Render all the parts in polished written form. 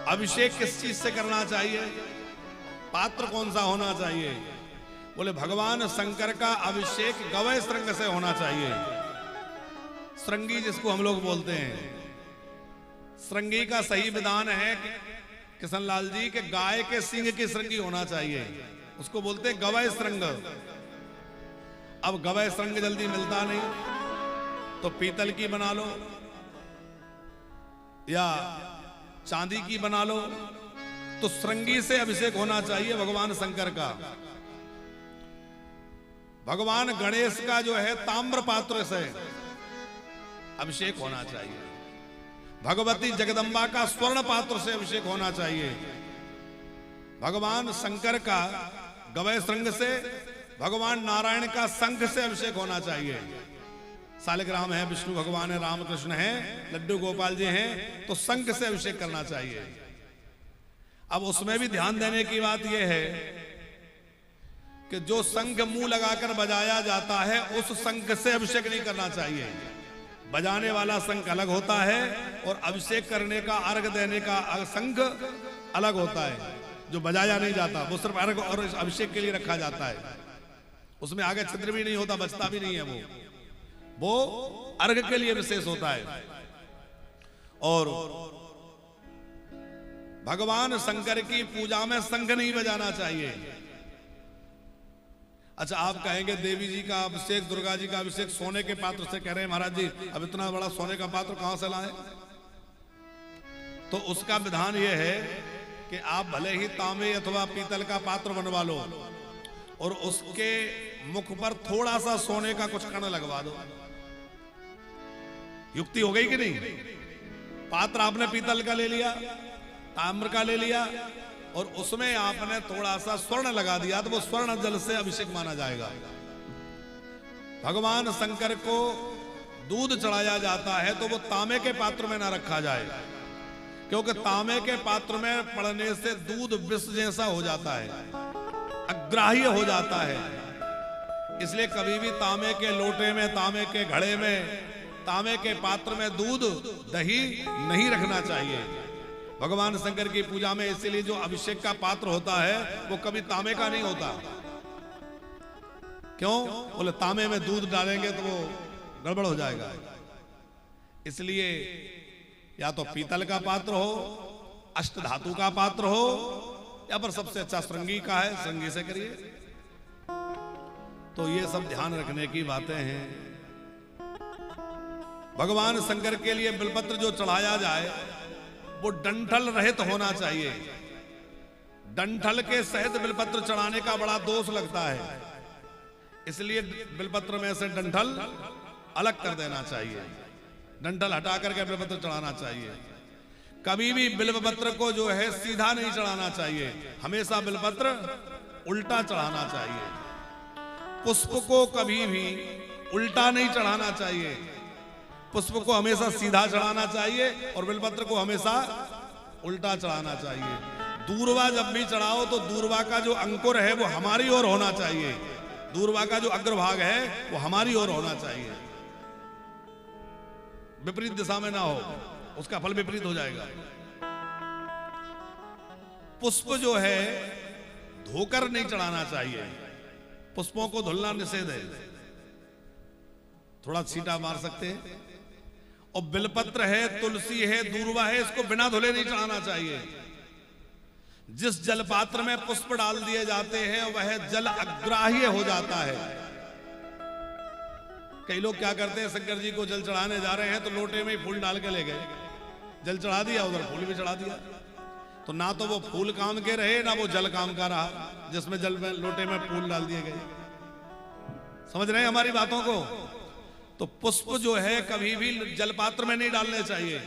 अभिषेक किस चीज से करना चाहिए, पात्र कौन सा होना चाहिए? बोले भगवान शंकर का अभिषेक गवय श्रृंग से होना चाहिए। श्रृंगी जिसको हम लोग बोलते हैं, श्रृंगी का सही विधान है किशन लाल जी के गाय के सिंह की श्रृंगी होना चाहिए, उसको बोलते हैं गवय श्रृंग। अब गवय श्रृंग जल्दी मिलता नहीं, तो पीतल की बना लो या चांदी की बना लो, तो श्रृंगी से अभिषेक होना चाहिए भगवान शंकर का। भगवान गणेश का जो है ताम्र पात्र से अभिषेक होना चाहिए। भगवती जगदम्बा का स्वर्ण पात्र से अभिषेक होना चाहिए। भगवान शंकर का गवय श्रृंग से, भगवान नारायण का शंख से अभिषेक होना चाहिए। सालिग्राम है, विष्णु भगवान है, रामकृष्ण है, लड्डू गोपाल जी हैं, तो शंख से अभिषेक करना चाहिए। अब उसमें भी ध्यान देने की बात यह है कि जो शंख मुंह लगाकर बजाया जाता है उस शंख से अभिषेक नहीं करना चाहिए। बजाने वाला शंख अलग होता है और अभिषेक करने का, अर्घ देने का शंख अलग होता है। जो बजाया नहीं जाता वो सिर्फ अर्घ और अभिषेक के लिए रखा जाता है, उसमें आगे छिद्र भी नहीं होता, बचता भी नहीं है, वो अर्घ के लिए विशेष होता है। और भगवान शंकर की पूजा में शंख नहीं बजाना चाहिए। अच्छा, आप कहेंगे देवी जी का अभिषेक, दुर्गा जी का अभिषेक सोने के पात्र से कर रहे हैं महाराज जी, अब इतना बड़ा सोने का पात्र कहां से लाए? तो उसका विधान यह है कि आप भले ही तांबे अथवा पीतल का पात्र बनवा लो और उसके मुख पर थोड़ा सा सोने का कुछ कण लगवा दो। युक्ति हो गई कि नहीं? पात्र आपने पीतल का ले लिया, ताम्र का ले लिया और उसमें आपने थोड़ा सा स्वर्ण लगा दिया, तो वो स्वर्ण जल से अभिषेक माना जाएगा। भगवान शंकर को दूध चढ़ाया जाता है तो वो तांबे के पात्र में ना रखा जाए, क्योंकि तांबे के पात्र में पड़ने से दूध विष जैसा हो जाता है, अग्राह्य हो जाता है। इसलिए कभी भी तांबे के लोटे में, तांबे के घड़े में, तांबे के पात्र में दूध, दही नहीं रखना चाहिए भगवान शंकर की पूजा में। इसीलिए जो अभिषेक का पात्र होता है वो कभी तांबे का नहीं होता। क्यों? बोले तांबे में दूध डालेंगे तो वो गड़बड़ हो जाएगा। इसलिए या तो पीतल का पात्र हो, अष्ट धातु का पात्र हो, या पर सबसे अच्छा श्रृंगी का है, श्रृंगी से करिए। तो ये सब ध्यान रखने की बातें हैं। भगवान शंकर के लिए बिलपत्र जो चढ़ाया जाए वो डंठल रहित होना चाहिए। डंठल के सहित बिलपत्र चढ़ाने का बड़ा दोष लगता है, इसलिए बिलपत्र में से डंठल अलग कर देना चाहिए, डंठल हटा करके बिलपत्र चढ़ाना चाहिए। कभी भी बिलपत्र को जो है सीधा नहीं चढ़ाना चाहिए, हमेशा बिलपत्र उल्टा चढ़ाना चाहिए। पुष्प को कभी भी उल्टा नहीं चढ़ाना चाहिए, पुष्प को हमेशा सीधा चढ़ाना चाहिए और बिलपत्र को हमेशा उल्टा चढ़ाना चाहिए। दूर्वा जब भी चढ़ाओ तो दूर्वा का जो अंकुर है वो हमारी ओर होना चाहिए, दूर्वा का जो अग्रभाग है वो हमारी ओर होना चाहिए, विपरीत दिशा में ना हो, उसका फल विपरीत हो जाएगा। पुष्प जो है धोकर नहीं चढ़ाना चाहिए, पुष्पों को धुलना निषेध है, थोड़ा छींटा मार सकते हैं। और बिलपत्र है, तुलसी है, दूर्वा है, इसको बिना धुले नहीं चढ़ाना चाहिए। जिस जल पात्र में पुष्प डाल दिए जाते हैं वह जल अग्राह्य हो जाता है। कई लोग क्या करते हैं, शंकर जी को जल चढ़ाने जा रहे हैं तो लोटे में ही फूल डाल के ले गए, जल चढ़ा दिया, उधर फूल भी चढ़ा दिया, तो ना तो वो फूल काम के रहे ना वो जल काम का रहा, जिसमें जल में लोटे में फूल डाल दिए गए। समझ रहे हैं हमारी बातों को? तो पुष्प जो है कभी भी जल पात्र में नहीं डालने चाहिए,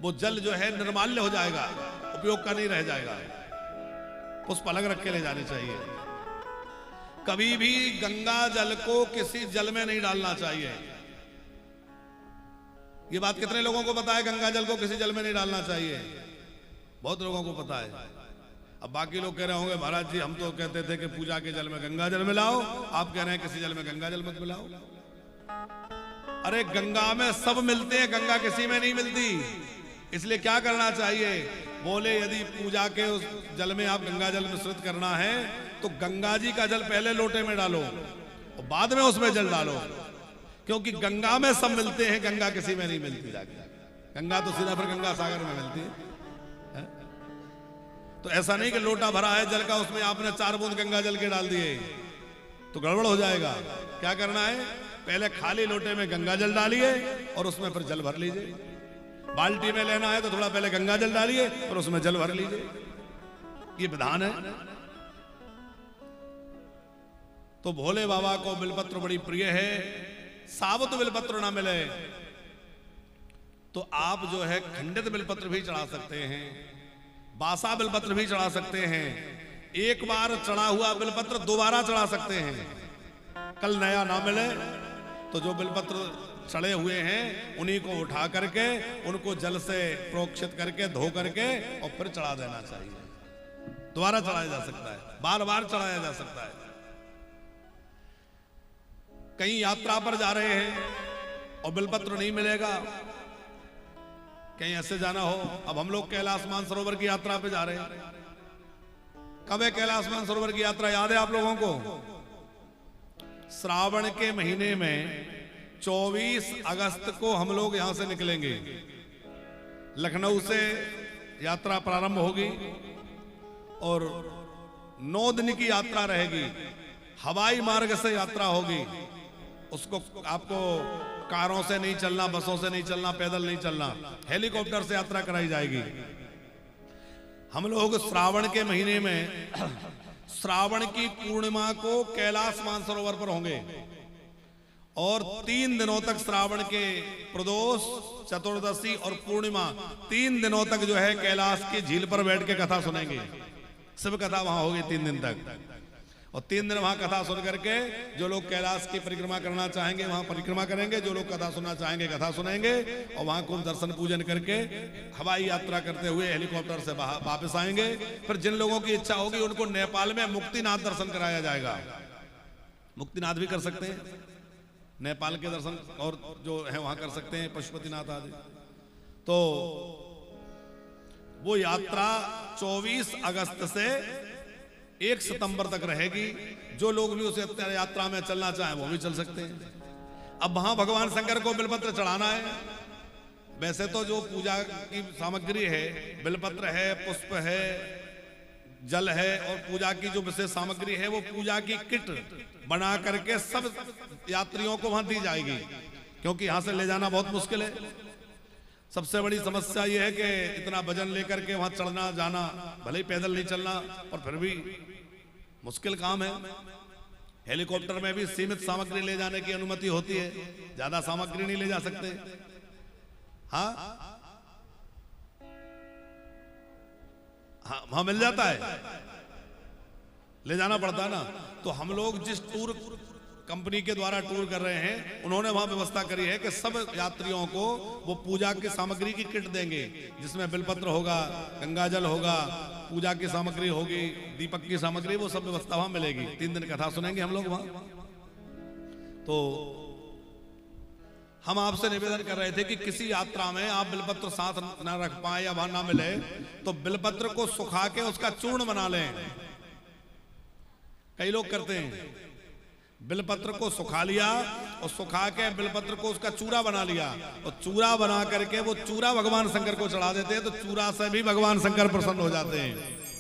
वो जल जो है निर्माल्य हो जाएगा, उपयोग का नहीं रह जाएगा। पुष्प अलग रख के ले जाने चाहिए। कभी भी गंगा जल को किसी जल में नहीं डालना चाहिए। ये बात कितने लोगों को पता है? गंगा जल को किसी जल में नहीं डालना चाहिए, बहुत लोगों को पता है। अब बाकी लोग कह रहे होंगे महाराज जी हम तो कहते थे कि पूजा के जल में गंगा जल मिलाओ, आप कह रहे हैं किसी जल में गंगा जल मत मिलाओ। अरे गंगा में सब मिलते हैं, गंगा किसी में नहीं मिलती। इसलिए क्या करना चाहिए? बोले यदि पूजा के उस जल में आप गंगा जल मिश्रित करना है तो गंगा जी का जल पहले लोटे में डालो और बाद में उसमें जल डालो, क्योंकि गंगा में सब मिलते हैं, गंगा किसी में नहीं मिलती जाके। गंगा तो सीधा फिर गंगा सागर में मिलती है। तो ऐसा नहीं कि लोटा भरा है जल का, उसमें आपने 4 बूंद गंगा जल के डाल दिए तो गड़बड़ हो जाएगा। क्या करना है, पहले खाली लोटे में गंगा जल डालिए और उसमें फिर जल भर लीजिए। बाल्टी में लेना है तो थोड़ा पहले गंगा जल डालिए और उसमें जल भर लीजिए। ये विधान है। तो भोले बाबा को बिलपत्र बड़ी प्रिय है। साबुत बिलपत्र ना मिले तो आप जो है खंडित बिलपत्र भी चढ़ा सकते हैं, बासा बिलपत्र भी चढ़ा सकते हैं। एक बार चढ़ा हुआ बिलपत्र दोबारा चढ़ा सकते हैं। कल नया ना मिले तो जो बिलपत्र चढ़े हुए हैं उन्हीं को उठा करके उनको जल से प्रोक्षित करके धो करके और फिर चढ़ा देना चाहिए। दोबारा चढ़ाया जा सकता है, बार बार चढ़ाया जा सकता है। कहीं यात्रा पर जा रहे हैं और बिलपत्र नहीं मिलेगा, कहीं ऐसे जाना हो। अब हम लोग कैलाश मानसरोवर की यात्रा पे जा रहे हैं। कब है कैलाश मानसरोवर की यात्रा, याद है आप लोगों को? श्रावण के महीने में 24 अगस्त को हम लोग यहां से निकलेंगे। लखनऊ से यात्रा प्रारंभ होगी और 9 दिन की यात्रा रहेगी। हवाई मार्ग से यात्रा होगी। उसको आपको कारों से नहीं चलना, बसों से नहीं चलना, पैदल नहीं चलना, हेलीकॉप्टर से यात्रा कराई जाएगी। हम लोग श्रावण के महीने में श्रावण की पूर्णिमा को कैलाश मानसरोवर पर होंगे और 3 दिनों तक श्रावण के प्रदोष, चतुर्दशी और पूर्णिमा 3 दिनों तक जो है कैलाश की झील पर बैठ के कथा सुनेंगे। शिव कथा वहां होगी 3 दिन तक। और 3 दिन वहां कथा सुन करके जो लोग कैलाश की परिक्रमा करना चाहेंगे वहां परिक्रमा करेंगे, जो लोग कथा सुनना चाहेंगे कथा सुनेंगे और वहां कुछ दर्शन पूजन करके हवाई यात्रा करते हुए हेलीकॉप्टर से वापस आएंगे। फिर जिन लोगों की इच्छा होगी उनको नेपाल में मुक्तिनाथ दर्शन कराया जाएगा। मुक्तिनाथ भी कर सकते हैं, नेपाल के दर्शन और जो है वहां कर सकते हैं, पशुपतिनाथ आदि। तो वो यात्रा 24 अगस्त से 1 सितंबर तक रहेगी। जो लोग भी उस यात्रा में चलना चाहें वो भी चल सकते हैं। अब वहां भगवान शंकर को बिलपत्र चढ़ाना है। वैसे तो जो पूजा की सामग्री है, बिलपत्र है, पुष्प है, जल है और पूजा की जो विशेष सामग्री है वो पूजा की किट बना करके सब यात्रियों को वहां दी जाएगी, क्योंकि यहां से ले जाना बहुत मुश्किल है। सबसे बड़ी समस्या यह है कि इतना वजन लेकर के वहां चढ़ना जाना, भले ही पैदल नहीं चलना और फिर भी मुश्किल काम है। हेलीकॉप्टर में भी सीमित सामग्री ले जाने की अनुमति होती है, ज्यादा सामग्री नहीं ले जा सकते। हाँ हाँ वहां मिल जाता है, ले जाना पड़ता है ना। तो हम लोग जिस टूर कंपनी के द्वारा टूर कर रहे हैं उन्होंने वहां व्यवस्था करी है कि सब यात्रियों को वो पूजा की सामग्री की किट देंगे, जिसमें बिलपत्र होगा, गंगाजल होगा, पूजा की सामग्री होगी, दीपक की सामग्री, वो सब व्यवस्था वहां मिलेगी। 3 दिन कथा सुनेंगे हम लोग वहां। तो हम आपसे निवेदन कर रहे थे कि किसी यात्रा में आप बिलपत्र साथ ना रख पाए या वहां ना मिले तो बिलपत्र को सुखा के उसका चूर्ण बना लें। कई लोग करते हैं, बिलपत्र को सुखा लिया और सुखा के बिलपत्र को उसका चूरा बना लिया और चूरा बना करके वो चूरा भगवान शंकर को चढ़ा देते हैं। तो चूरा से भी भगवान शंकर प्रसन्न हो जाते हैं।